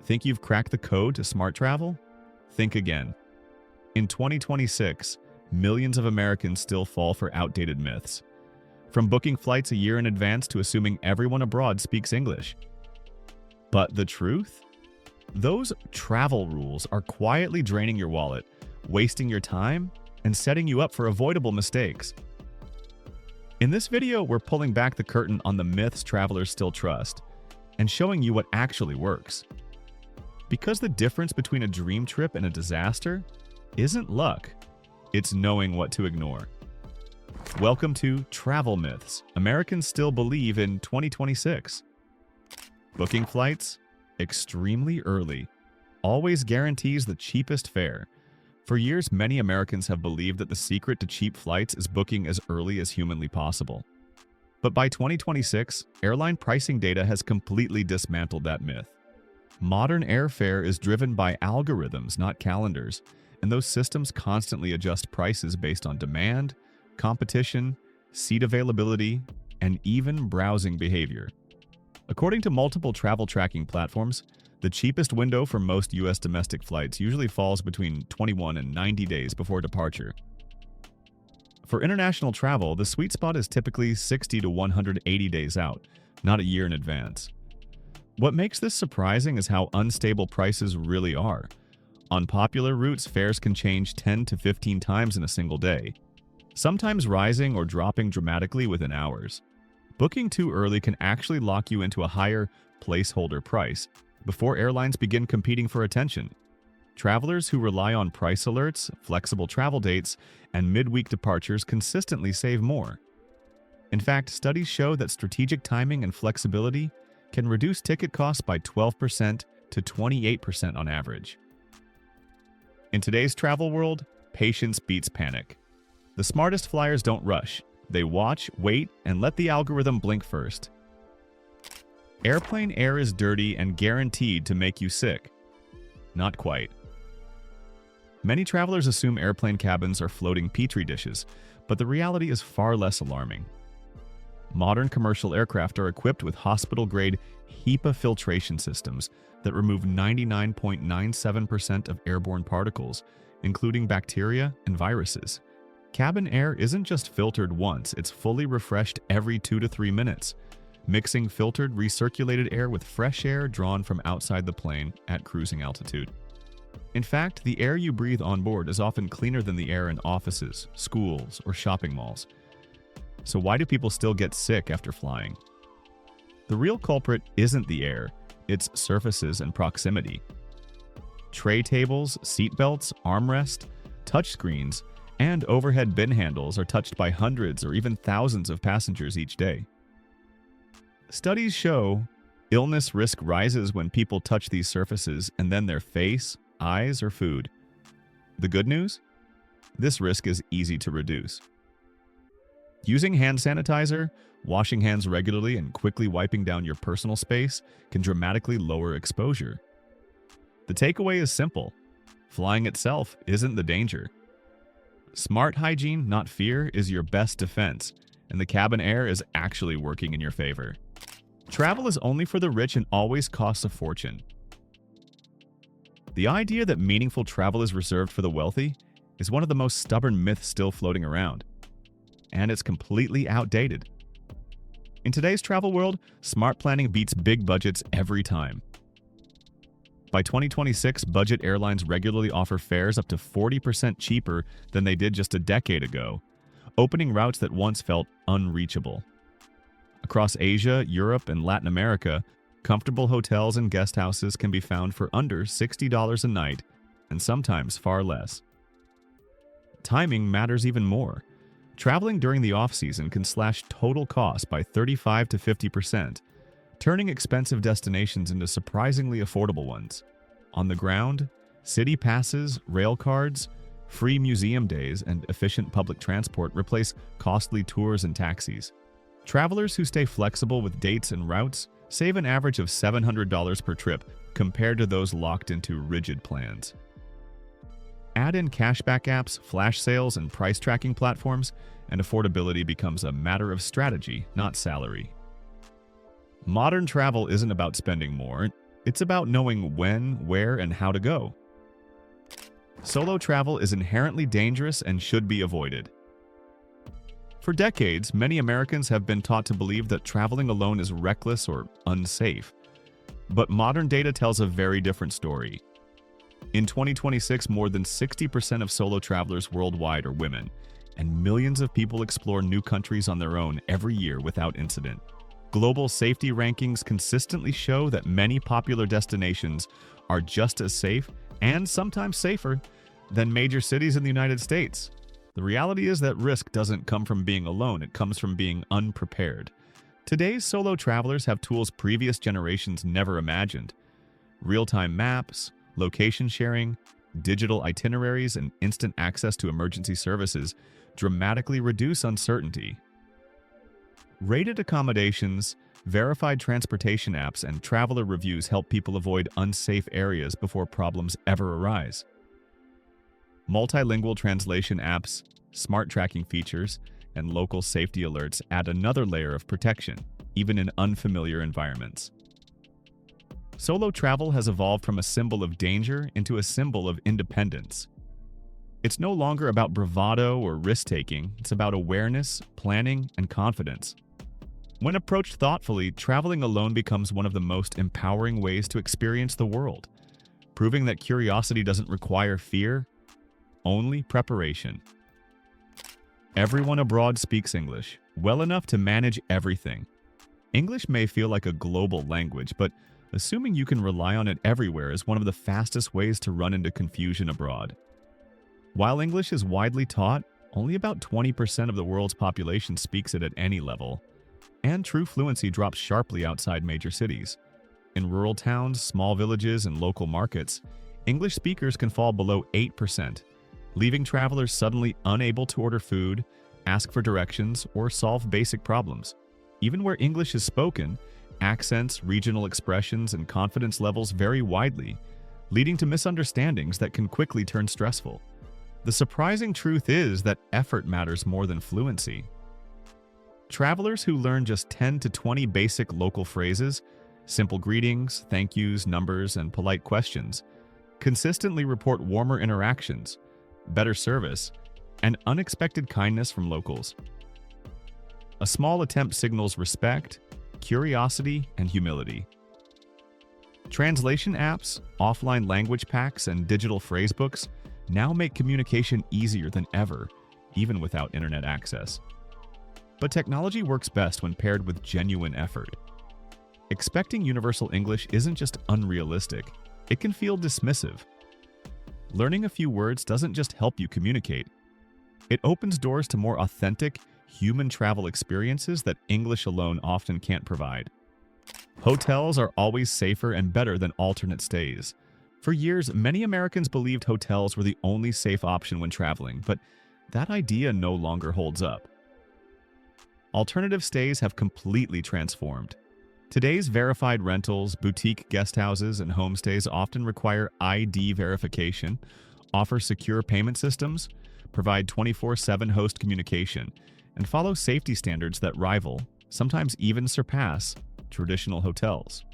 Think you've cracked the code to smart travel? Think again. In 2026, millions of Americans still fall for outdated myths. From booking flights a year in advance to assuming everyone abroad speaks English. But the truth? Those travel rules are quietly draining your wallet, wasting your time, and setting you up for avoidable mistakes. In this video, we're pulling back the curtain on the myths travelers still trust and showing you what actually works. Because the difference between a dream trip and a disaster isn't luck, it's knowing what to ignore. Welcome to Travel Myths Americans Still Believe in 2026. Booking flights extremely early always guarantees the cheapest fare. For years, many Americans have believed that the secret to cheap flights is booking as early as humanly possible. But by 2026, airline pricing data has completely dismantled that myth. Modern airfare is driven by algorithms, not calendars, and those systems constantly adjust prices based on demand, competition, seat availability, and even browsing behavior. According to multiple travel tracking platforms, the cheapest window for most U.S. domestic flights usually falls between 21 and 90 days before departure. For international travel, the sweet spot is typically 60 to 180 days out, not a year in advance. What makes this surprising is how unstable prices really are. On popular routes, fares can change 10 to 15 times in a single day, sometimes rising or dropping dramatically within hours. Booking too early can actually lock you into a higher placeholder price before airlines begin competing for attention. Travelers who rely on price alerts, flexible travel dates, and midweek departures consistently save more. In fact, studies show that strategic timing and flexibility can reduce ticket costs by 12% to 28% on average. In today's travel world, patience beats panic. The smartest flyers don't rush. They watch, wait, and let the algorithm blink first. Airplane air is dirty and guaranteed to make you sick. Not quite. Many travelers assume airplane cabins are floating petri dishes, but the reality is far less alarming. Modern commercial aircraft are equipped with hospital-grade HEPA filtration systems that remove 99.97% of airborne particles, including bacteria and viruses. Cabin air isn't just filtered once, it's fully refreshed every 2 to 3 minutes, mixing filtered, recirculated air with fresh air drawn from outside the plane at cruising altitude. In fact, the air you breathe on board is often cleaner than the air in offices, schools, or shopping malls. So why do people still get sick after flying? The real culprit isn't the air, it's surfaces and proximity. Tray tables, seat belts, armrests, touchscreens, and overhead bin handles are touched by hundreds or even thousands of passengers each day. Studies show illness risk rises when people touch these surfaces and then their face, eyes, or food. The good news? This risk is easy to reduce. Using hand sanitizer, washing hands regularly, and quickly wiping down your personal space can dramatically lower exposure. The takeaway is simple. Flying itself isn't the danger. Smart hygiene, not fear, is your best defense, and the cabin air is actually working in your favor. Travel is only for the rich and always costs a fortune. The idea that meaningful travel is reserved for the wealthy is one of the most stubborn myths still floating around. And it's completely outdated. In today's travel world, smart planning beats big budgets every time. By 2026, budget airlines regularly offer fares up to 40% cheaper than they did just a decade ago, opening routes that once felt unreachable. Across Asia, Europe, and Latin America, comfortable hotels and guest houses can be found for under $60 a night, and sometimes far less. Timing matters even more. Traveling during the off-season can slash total cost by 35 to 50%, turning expensive destinations into surprisingly affordable ones. On the ground, city passes, rail cards, free museum days, and efficient public transport replace costly tours and taxis. Travelers who stay flexible with dates and routes save an average of $700 per trip compared to those locked into rigid plans. Add in cashback apps, flash sales, and price tracking platforms, and affordability becomes a matter of strategy, not salary. Modern travel isn't about spending more, It's about knowing when, where, and how to go. Solo travel is inherently dangerous and should be avoided. For decades, many Americans have been taught to believe that traveling alone is reckless or unsafe. But modern data tells a very different story. In 2026, more than 60% of solo travelers worldwide are women, and millions of people explore new countries on their own every year without incident. Global safety rankings consistently show that many popular destinations are just as safe, and sometimes safer, than major cities in the United States. The reality is that risk doesn't come from being alone, it comes from being unprepared. Today's solo travelers have tools previous generations never imagined. Real-time maps, location sharing, digital itineraries, and instant access to emergency services dramatically reduce uncertainty. Rated accommodations, verified transportation apps, and traveler reviews help people avoid unsafe areas before problems ever arise. Multilingual translation apps, smart tracking features, and local safety alerts add another layer of protection, even in unfamiliar environments. Solo travel has evolved from a symbol of danger into a symbol of independence. It's no longer about bravado or risk-taking, it's about awareness, planning, and confidence. When approached thoughtfully, traveling alone becomes one of the most empowering ways to experience the world, proving that curiosity doesn't require fear, only preparation. Everyone abroad speaks English, well enough to manage everything. English may feel like a global language, but assuming you can rely on it everywhere is one of the fastest ways to run into confusion abroad. While English is widely taught, only about 20% of the world's population speaks it at any level, and true fluency drops sharply outside major cities. In rural towns, small villages, and local markets, English speakers can fall below 8%, leaving travelers suddenly unable to order food, ask for directions, or solve basic problems. Even where English is spoken, accents, regional expressions, and confidence levels vary widely, leading to misunderstandings that can quickly turn stressful. The surprising truth is that effort matters more than fluency. Travelers who learn just 10 to 20 basic local phrases, simple greetings, thank yous, numbers, and polite questions, consistently report warmer interactions, better service, and unexpected kindness from locals. A small attempt signals respect, curiosity, and humility. Translation apps, offline language packs, and digital phrasebooks now make communication easier than ever, even without internet access. But technology works best when paired with genuine effort. Expecting universal English isn't just unrealistic, it can feel dismissive. Learning a few words doesn't just help you communicate. It opens doors to more authentic, human travel experiences that English alone often can't provide. Hotels are always safer and better than alternate stays. For years, many Americans believed hotels were the only safe option when traveling, but that idea no longer holds up. Alternative stays have completely transformed. Today's verified rentals, boutique guest houses, and homestays often require ID verification, offer secure payment systems, provide 24/7 host communication, and follow safety standards that rival, sometimes even surpass, traditional hotels.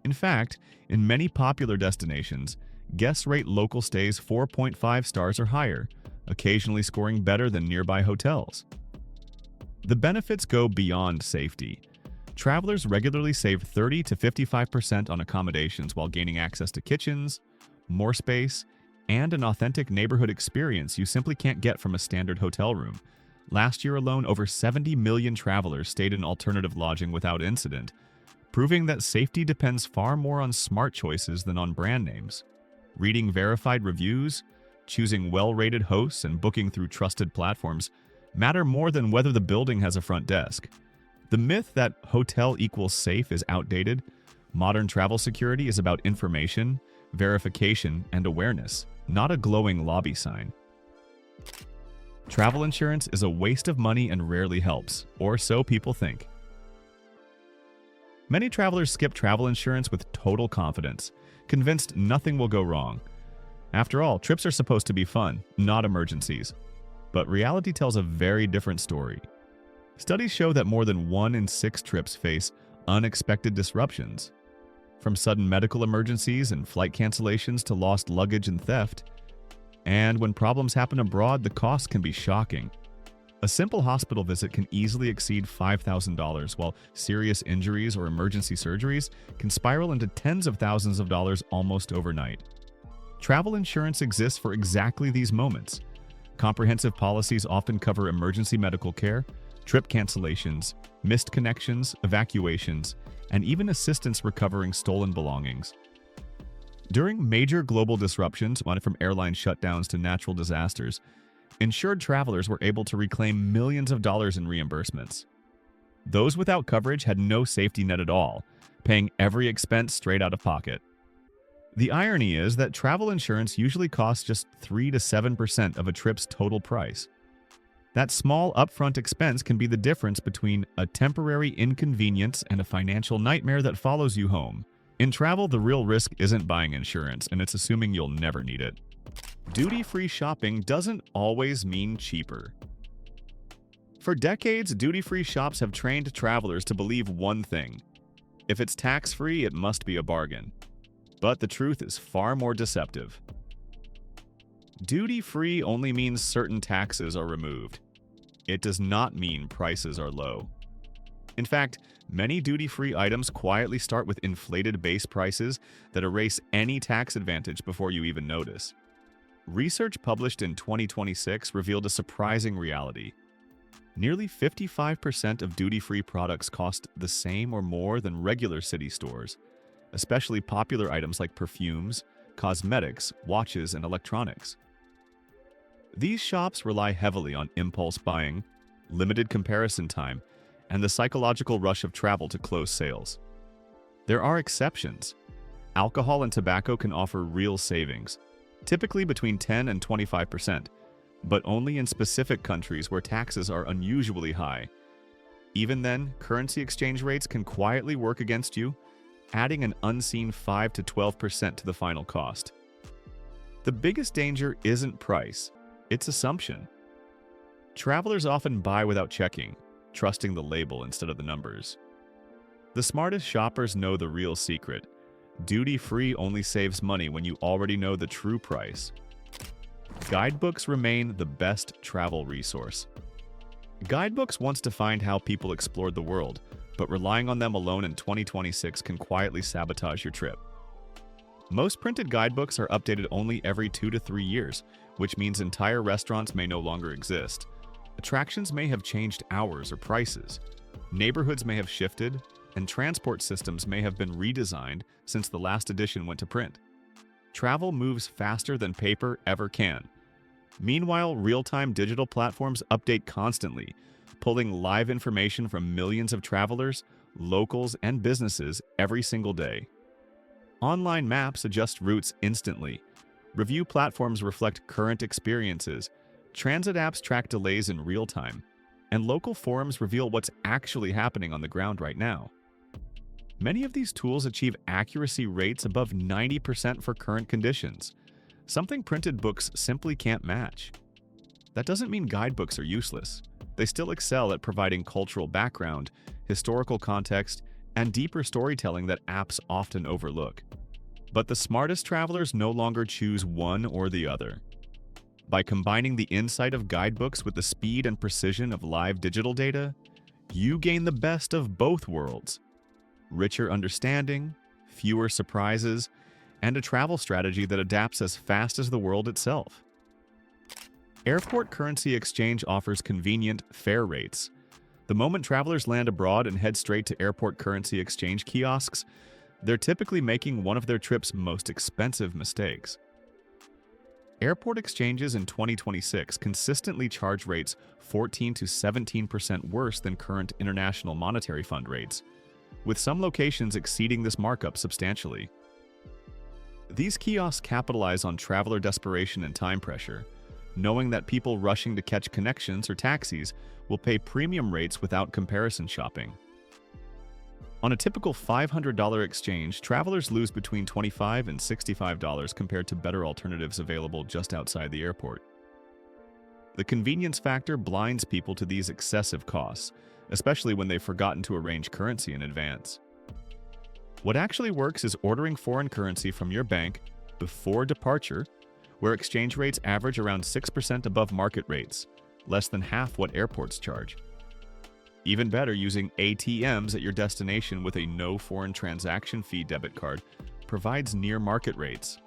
In fact, in many popular destinations, guests rate local stays 4.5 stars or higher, occasionally scoring better than nearby hotels. The benefits go beyond safety. Travelers regularly save 30 to 55% on accommodations while gaining access to kitchens, more space, and an authentic neighborhood experience you simply can't get from a standard hotel room. Last year alone, over 70 million travelers stayed in alternative lodging without incident, proving that safety depends far more on smart choices than on brand names. Reading verified reviews, choosing well-rated hosts, and booking through trusted platforms matter more than whether the building has a front desk. The myth that hotel equals safe is outdated. Modern travel security is about information, verification, and awareness, not a glowing lobby sign. Travel insurance is a waste of money and rarely helps, or so people think. Many travelers skip travel insurance with total confidence, convinced nothing will go wrong. After all, trips are supposed to be fun, not emergencies. But reality tells a very different story. Studies show that more than 1 in 6 trips face unexpected disruptions. from sudden medical emergencies and flight cancellations to lost luggage and theft. And when problems happen abroad, the cost can be shocking. A simple hospital visit can easily exceed $5,000, while serious injuries or emergency surgeries can spiral into tens of thousands of dollars almost overnight. Travel insurance exists for exactly these moments. Comprehensive policies often cover emergency medical care, trip cancellations, missed connections, evacuations, and even assistance recovering stolen belongings. During major global disruptions, from airline shutdowns to natural disasters, insured travelers were able to reclaim millions of dollars in reimbursements. Those without coverage had no safety net at all, paying every expense straight out of pocket. The irony is that travel insurance usually costs just 3 to 7% of a trip's total price. That small upfront expense can be the difference between a temporary inconvenience and a financial nightmare that follows you home. In travel, the real risk isn't buying insurance, and it's assuming you'll never need it. Duty-free shopping doesn't always mean cheaper. For decades, duty-free shops have trained travelers to believe one thing: if it's tax-free, it must be a bargain. But the truth is far more deceptive. Duty-free only means certain taxes are removed. It does not mean prices are low. In fact, many duty-free items quietly start with inflated base prices that erase any tax advantage before you even notice. Research published in 2026 revealed a surprising reality. Nearly 55% of duty-free products cost the same or more than regular city stores, especially popular items like perfumes, cosmetics, watches, and electronics. These shops rely heavily on impulse buying, limited comparison time, and the psychological rush of travel to close sales. There are exceptions. Alcohol and tobacco can offer real savings, typically between 10 and 25%, but only in specific countries where taxes are unusually high. Even then, currency exchange rates can quietly work against you, adding an unseen 5 to 12% to the final cost. The biggest danger isn't price, it's assumption. Travelers often buy without checking, trusting the label instead of the numbers. The smartest shoppers know the real secret. Duty-free only saves money when you already know the true price. Guidebooks remain the best travel resource. Guidebooks once defined how people explored the world, but relying on them alone in 2026 can quietly sabotage your trip. Most printed guidebooks are updated only every 2 to 3 years, which means entire restaurants may no longer exist. Attractions may have changed hours or prices. Neighborhoods may have shifted, and transport systems may have been redesigned since the last edition went to print. Travel moves faster than paper ever can. Meanwhile, real-time digital platforms update constantly, pulling live information from millions of travelers, locals, and businesses every single day. Online maps adjust routes instantly. Review platforms reflect current experiences. Transit apps track delays in real time. And local forums reveal what's actually happening on the ground right now. Many of these tools achieve accuracy rates above 90% for current conditions, something printed books simply can't match. That doesn't mean guidebooks are useless. They still excel at providing cultural background, historical context, and deeper storytelling that apps often overlook. But the smartest travelers no longer choose one or the other. By combining the insight of guidebooks with the speed and precision of live digital data, you gain the best of both worlds: richer understanding, fewer surprises, and a travel strategy that adapts as fast as the world itself. Airport currency exchange offers convenient, fair rates. The moment travelers land abroad and head straight to airport currency exchange kiosks, they're typically making one of their trip's most expensive mistakes. Airport exchanges in 2026 consistently charge rates 14 to 17% worse than current International Monetary Fund rates, with some locations exceeding this markup substantially. These kiosks capitalize on traveler desperation and time pressure, knowing that people rushing to catch connections or taxis will pay premium rates without comparison shopping. On a typical $500 exchange, travelers lose between $25 and $65 compared to better alternatives available just outside the airport. The convenience factor blinds people to these excessive costs, especially when they've forgotten to arrange currency in advance. What actually works is ordering foreign currency from your bank before departure, where exchange rates average around 6% above market rates, less than half what airports charge. Even better, using ATMs at your destination with a no foreign transaction fee debit card provides near market rates.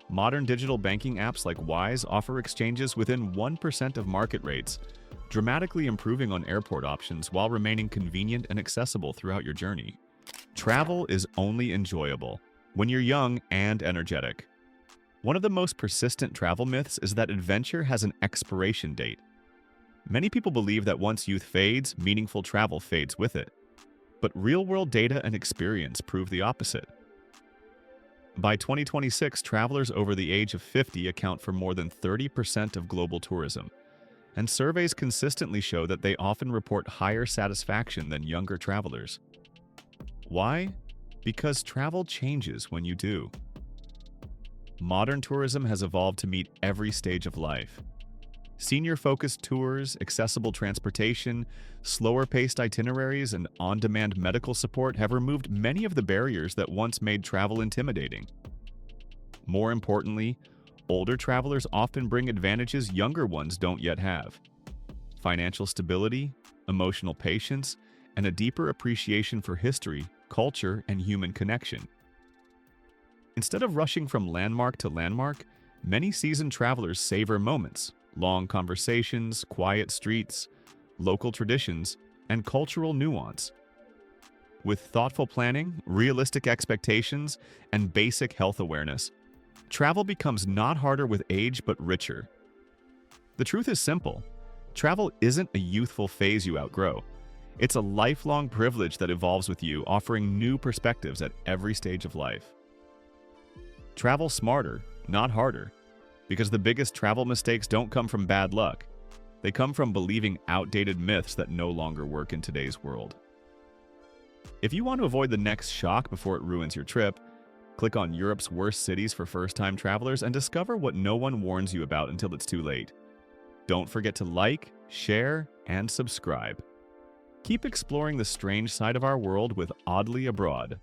Modern digital banking apps like Wise offer exchanges within 1% of market rates, dramatically improving on airport options while remaining convenient and accessible throughout your journey. Travel is only enjoyable when you're young and energetic. One of the most persistent travel myths is that adventure has an expiration date. Many people believe that once youth fades, meaningful travel fades with it. But real-world data and experience prove the opposite. By 2026, travelers over the age of 50 account for more than 30% of global tourism, and surveys consistently show that they often report higher satisfaction than younger travelers. Why? Because travel changes when you do. Modern tourism has evolved to meet every stage of life. Senior-focused tours, accessible transportation, slower-paced itineraries, and on-demand medical support have removed many of the barriers that once made travel intimidating. More importantly, older travelers often bring advantages younger ones don't yet have: financial stability, emotional patience, and a deeper appreciation for history, culture, and human connection. Instead of rushing from landmark to landmark, many seasoned travelers savor moments: long conversations, quiet streets, local traditions, and cultural nuance. With thoughtful planning, realistic expectations, and basic health awareness, travel becomes not harder with age but richer. The truth is simple: travel isn't a youthful phase you outgrow. It's a lifelong privilege that evolves with you, offering new perspectives at every stage of life. Travel smarter, not harder. Because the biggest travel mistakes don't come from bad luck. They come from believing outdated myths that no longer work in today's world. If you want to avoid the next shock before it ruins your trip, click on Europe's worst cities for first-time travelers and discover what no one warns you about until it's too late. Don't forget to like, share, and subscribe. Keep exploring the strange side of our world with Oddly Abroad.